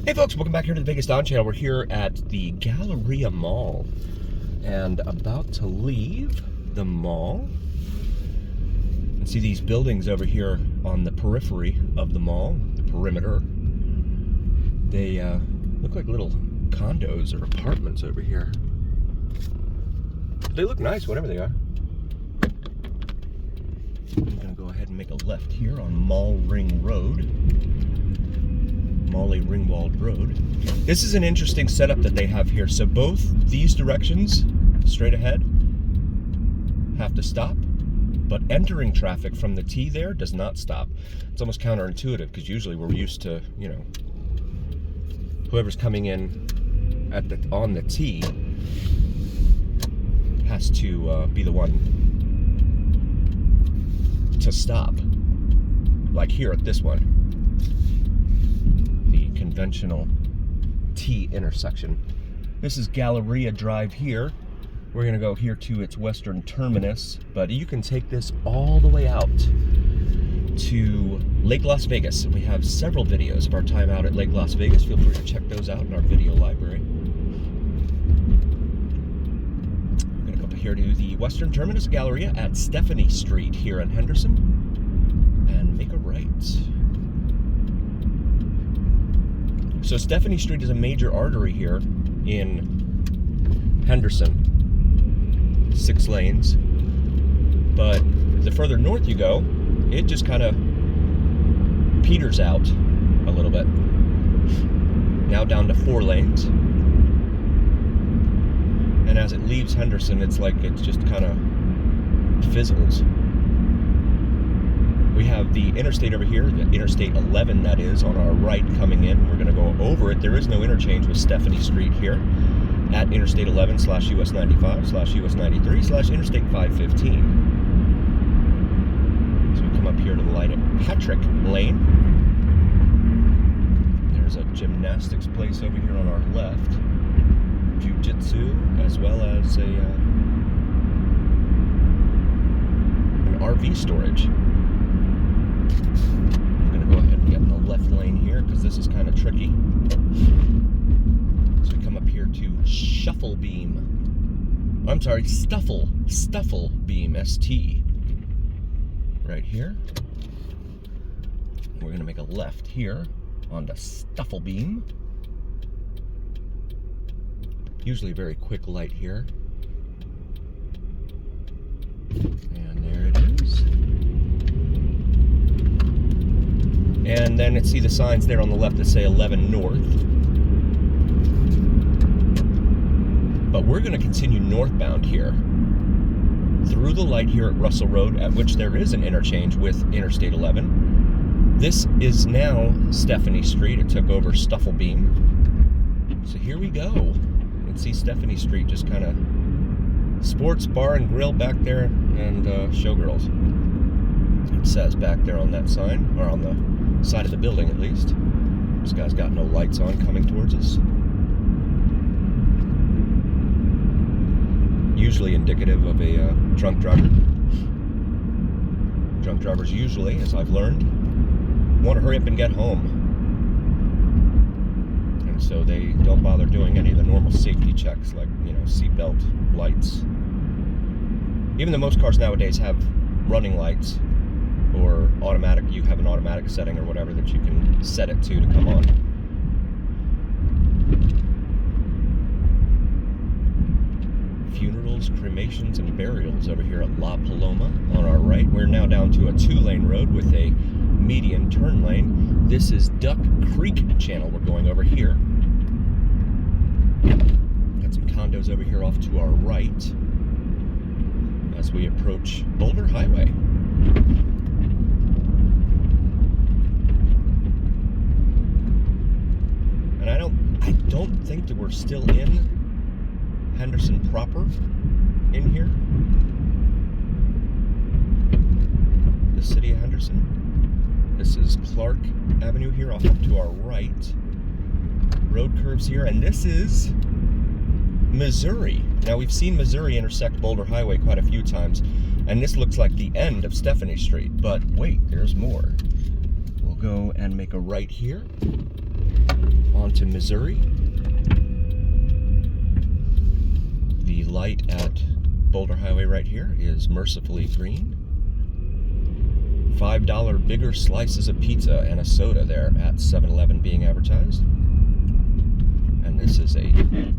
Hey folks, welcome back here to the Vegas Don channel. We're here at the Galleria Mall and about to leave the mall. And see these buildings over here on the periphery of the mall, the perimeter. They look like little condos or apartments over here. They look nice, whatever they are. I'm gonna go ahead and make a left here on Mall Ring Road. Molly Ringwald Road. This is an interesting setup that they have here. So both these directions, straight ahead, have to stop, but entering traffic from the T there does not stop. It's almost counterintuitive because usually we're used to, you know, whoever's coming in at on the T has to be the one to stop, like here at this one. Conventional T intersection. This is Galleria Drive here. We're gonna go here to its western terminus, but you can take this all the way out to Lake Las Vegas. We have several videos of our time out at Lake Las Vegas. Feel free to check those out in our video library. We're gonna go up here to the western terminus Galleria at Stephanie Street here in Henderson and make a right. So Stephanie Street is a major artery here in Henderson, 6 lanes. But the further north you go, it just kind of peters out a little bit. Now down to 4 lanes. And as it leaves Henderson, it's like it just kind of fizzles. We have the interstate over here, the Interstate 11 that is, on our right coming in. We're going to go over it. There is no interchange with Stephanie Street here at Interstate 11 / US 95 / US 93 / Interstate 515. So we come up here to the light at Patrick Lane. There's a gymnastics place over here on our left. Jiu-jitsu, as well as an RV storage. I'm going to go ahead and get in the left lane here because this is kind of tricky. So we come up here to Stufflebeam. I'm sorry, Stufflebeam, ST. Right here. We're going to make a left here onto Stufflebeam. Usually a very quick light here. And there it is. And then see the signs there on the left that say 11 North. But we're going to continue northbound here through the light here at Russell Road, at which there is an interchange with Interstate 11. This is now Stephanie Street. It took over Stufflebeam. So here we go. You can see Stephanie Street, just kind of sports bar and grill back there, and showgirls. It says back there on that sign, or on the side of the building at least. This guy's got no lights on coming towards us. Usually indicative of a drunk driver. Drunk drivers usually, as I've learned, want to hurry up and get home. And so they don't bother doing any of the normal safety checks like, you know, seatbelt, lights. Even though most cars nowadays have running lights, or automatic, you have an automatic setting or whatever that you can set it to come on. Funerals, cremations, and burials over here at La Paloma on our right. We're now down to a 2-lane road with a median turn lane. This is Duck Creek Channel we're going over here. Got some condos over here off to our right as we approach Boulder Highway. And I don't think that we're still in Henderson proper in here. The city of Henderson. This is Clark Avenue here off up to our right. Road curves here, and this is Missouri. Now we've seen Missouri intersect Boulder Highway quite a few times, and this looks like the end of Stephanie Street, but wait, there's more. We'll go and make a right here into Missouri. The light at Boulder Highway right here is mercifully green. $5 bigger slices of pizza and a soda there at 7-Eleven being advertised. And this is a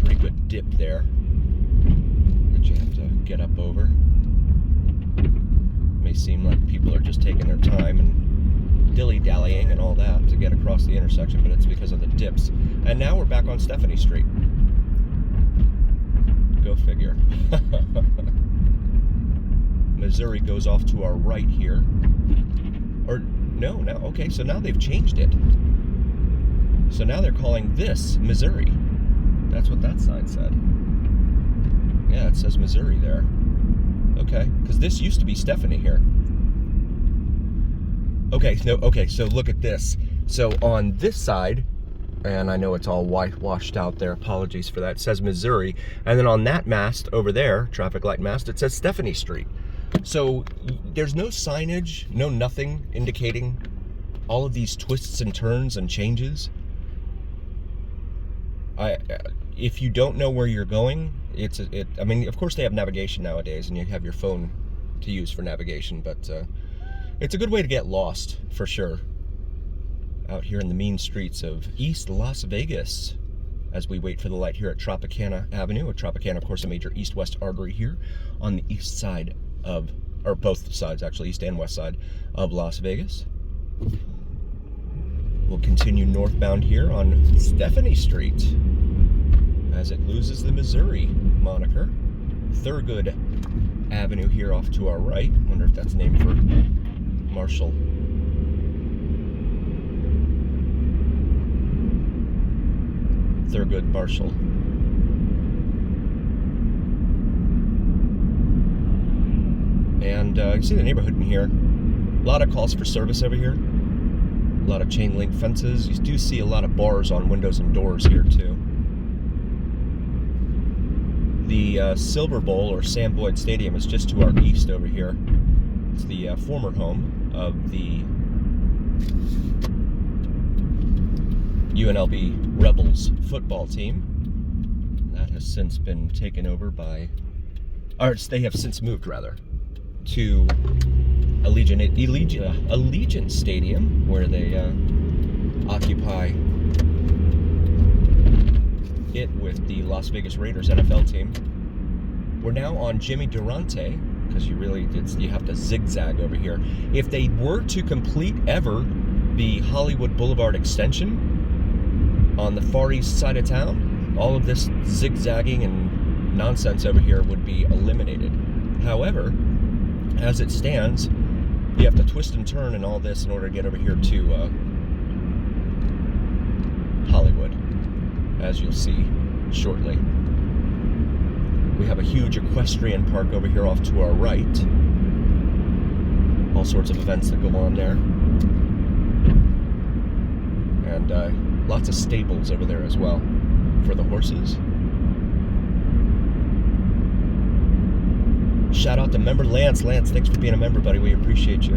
pretty good dip there that you have to get up over. It may seem like people are just taking their time and dilly-dallying and all that to get across the intersection, but it's because of the dips. And now we're back on Stephanie Street. Go figure. Missouri goes off to our right here. Or, no, okay, so now they've changed it. So now they're calling this Missouri. That's what that sign said. Yeah, it says Missouri there. Okay, because this used to be Stephanie here. Okay, so look at this. So on this side, and I know it's all whitewashed out there, apologies for that, it says Missouri. And then on that mast over there, traffic light mast, it says Stephanie Street. So there's no signage, no nothing indicating all of these twists and turns and changes. If you don't know where you're going, I mean, of course they have navigation nowadays, and you have your phone to use for navigation, but it's a good way to get lost, for sure, out here in the mean streets of East Las Vegas, as we wait for the light here at Tropicana Avenue. Tropicana, of course, a major east-west artery here on the east side of, or both sides actually, east and west side of Las Vegas. We'll continue northbound here on Stephanie Street as it loses the Missouri moniker. Thurgood Avenue here off to our right. Wonder if that's named for Marshall. Thurgood Marshall. And you see the neighborhood in here. A lot of calls for service over here. A lot of chain link fences. You do see a lot of bars on windows and doors here too. The Silver Bowl or Sam Boyd Stadium is just to our east over here. It's the former home of the UNLV Rebels football team. That has since been taken over by, or they have since moved rather, to Allegiant Stadium, where they occupy it with the Las Vegas Raiders NFL team. We're now on Jimmy Durante, because you have to zigzag over here. If they were to complete ever the Hollywood Boulevard extension on the far east side of town, all of this zigzagging and nonsense over here would be eliminated. However, as it stands, you have to twist and turn and all this in order to get over here to Hollywood, as you'll see shortly. We have a huge equestrian park over here off to our right. All sorts of events that go on there. And lots of stables over there as well for the horses. Shout out to member Lance. Lance, thanks for being a member, buddy. We appreciate you.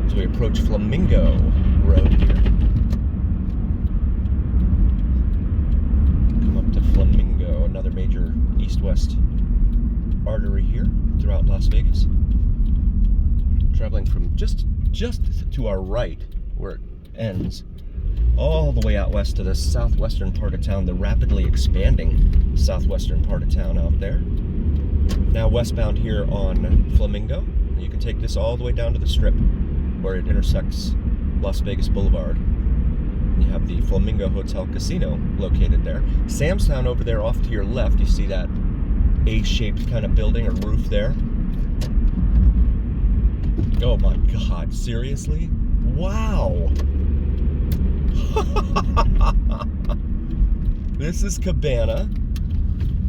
As we approach Flamingo Road here. Come up to Flamingo, another major east-west artery here throughout Las Vegas. Traveling from just to our right, where it ends, all the way out west to the southwestern part of town, the rapidly expanding southwestern part of town out there. Now westbound here on Flamingo. You can take this all the way down to the Strip, where it intersects Las Vegas Boulevard. You have the Flamingo Hotel Casino located there. Sam's Town over there off to your left. You see that A-shaped kind of building or roof there? Oh my God, seriously? Wow! This is Cabana.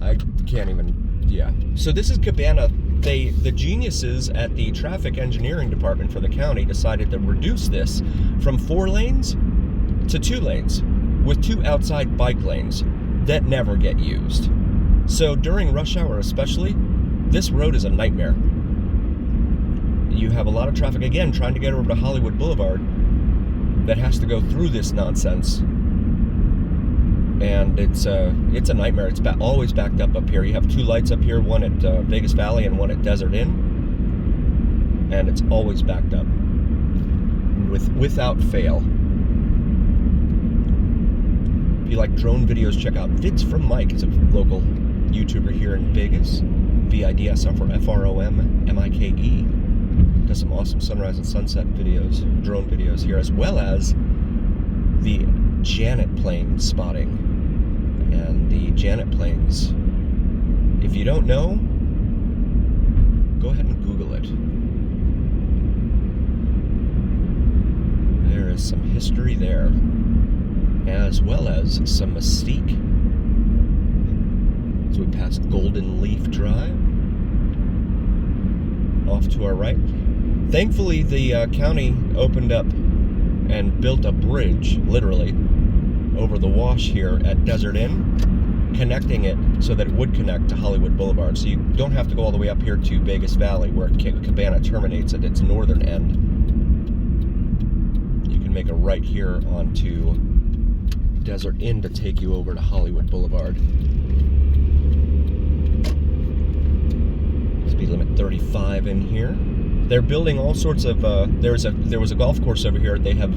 I can't even... Yeah. So this is Cabana. The geniuses at the traffic engineering department for the county decided to reduce this from 4 lanes to 2 lanes, with 2 outside bike lanes that never get used. So during rush hour especially, this road is a nightmare. You have a lot of traffic, again, trying to get over to Hollywood Boulevard that has to go through this nonsense. and it's a nightmare. It's always backed up here. You have two lights up here, one at Vegas Valley and one at Desert Inn, and it's always backed up without fail. If you like drone videos, check out Vids from Mike. He's a local YouTuber here in Vegas. VIDS for FROMMIKE. Does some awesome sunrise and sunset videos, drone videos here, as well as the Janet plane spotting. And the Janet planes, if you don't know, go ahead and Google it. There is some history there, as well as some mystique. So we passed Golden Leaf Drive. Off to our right. Thankfully, the county opened up and built a bridge, literally, over the wash here at Desert Inn, connecting it so that it would connect to Hollywood Boulevard. So you don't have to go all the way up here to Vegas Valley, where Cabana terminates at its northern end. You can make a right here onto Desert Inn to take you over to Hollywood Boulevard. Speed limit 35 in here. They're building all sorts of, there was a golf course over here. They have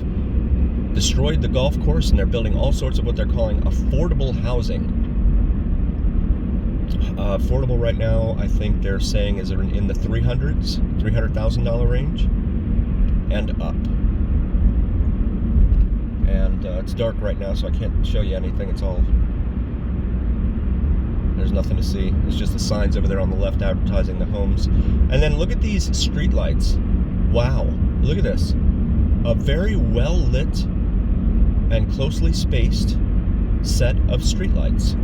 destroyed the golf course, and they're building all sorts of what they're calling affordable housing. Affordable right now, I think they're saying, is in the $300,000 range and up. And it's dark right now, so I can't show you anything. It's all, there's nothing to see. It's just the signs over there on the left advertising the homes. And then look at these street lights. Wow, look at this. A very well lit and closely spaced set of street lights.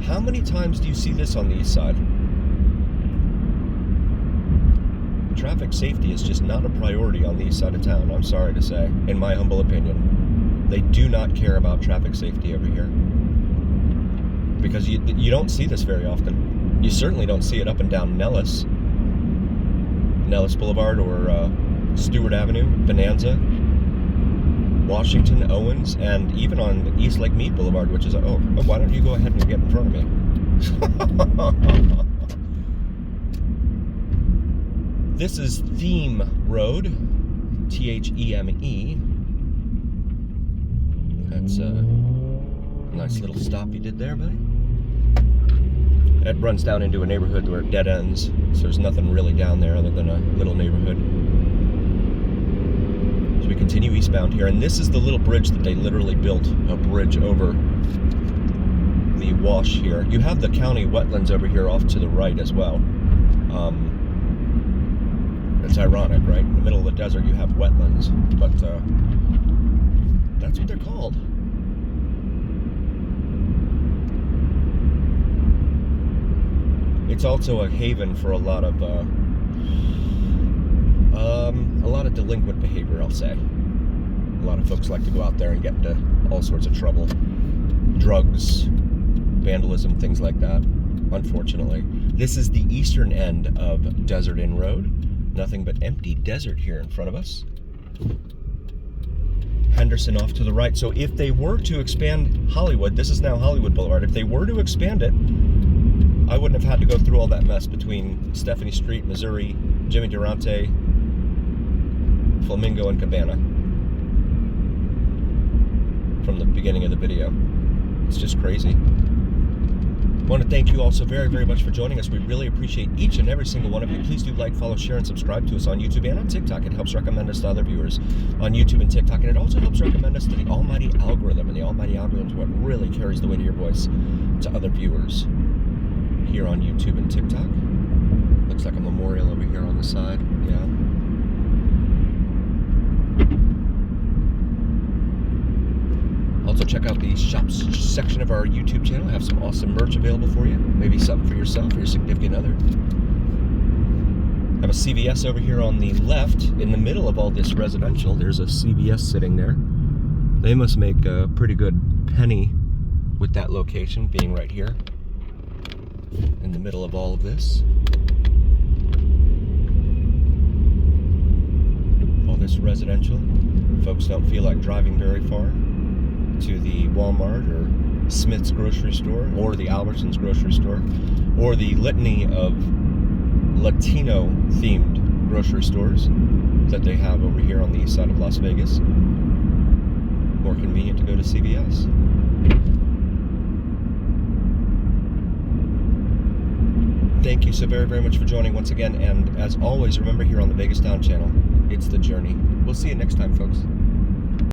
How many times do you see this on the east side? Traffic safety is just not a priority on the east side of town, I'm sorry to say, in my humble opinion. They do not care about traffic safety over here. Because you don't see this very often. You certainly don't see it up and down Nellis Boulevard, or Stewart Avenue, Bonanza, Washington, Owens, and even on East Lake Mead Boulevard, which is, oh, why don't you go ahead and get in front of me? This is Theme Road, Theme. That's a nice little stop you did there, buddy. It runs down into a neighborhood where it dead ends, so there's nothing really down there other than a little neighborhood. So we continue eastbound here, and this is the little bridge that they literally built, a bridge over the wash here. You have the county wetlands over here off to the right as well. It's ironic, right? In the middle of the desert you have wetlands, but that's what they're called. It's also a haven for a lot of delinquent behavior, I'll say. A lot of folks like to go out there and get into all sorts of trouble. Drugs, vandalism, things like that, unfortunately. This is the eastern end of Desert Inn Road. Nothing but empty desert here in front of us. Henderson off to the right. So if they were to expand Hollywood, this is now Hollywood Boulevard. If they were to expand it, I wouldn't have had to go through all that mess between Stephanie Street, Missouri, Jimmy Durante, Flamingo, and Cabana from the beginning of the video. It's just crazy. I want to thank you all so very, very much for joining us. We really appreciate each and every single one of you. Please do like, follow, share, and subscribe to us on YouTube and on TikTok. It helps recommend us to other viewers on YouTube and TikTok, and it also helps recommend us to the almighty algorithm, and the almighty algorithm is what really carries the weight of your voice to other viewers here on YouTube and TikTok. Looks like a memorial over here on the side. Yeah. Also, check out the shops section of our YouTube channel. I have some awesome merch available for you. Maybe something for yourself or your significant other. I have a CVS over here on the left. In the middle of all this residential, there's a CVS sitting there. They must make a pretty good penny with that location being right here in the middle of all of this. All this close residential. Folks don't feel like driving very far to the Walmart or Smith's grocery store or the Albertsons grocery store or the litany of Latino-themed grocery stores that they have over here on the east side of Las Vegas. More convenient to go to CVS. Thank you so very, very much for joining once again, and as always, remember here on the Vegas Down channel, it's the journey. We'll see you next time, folks.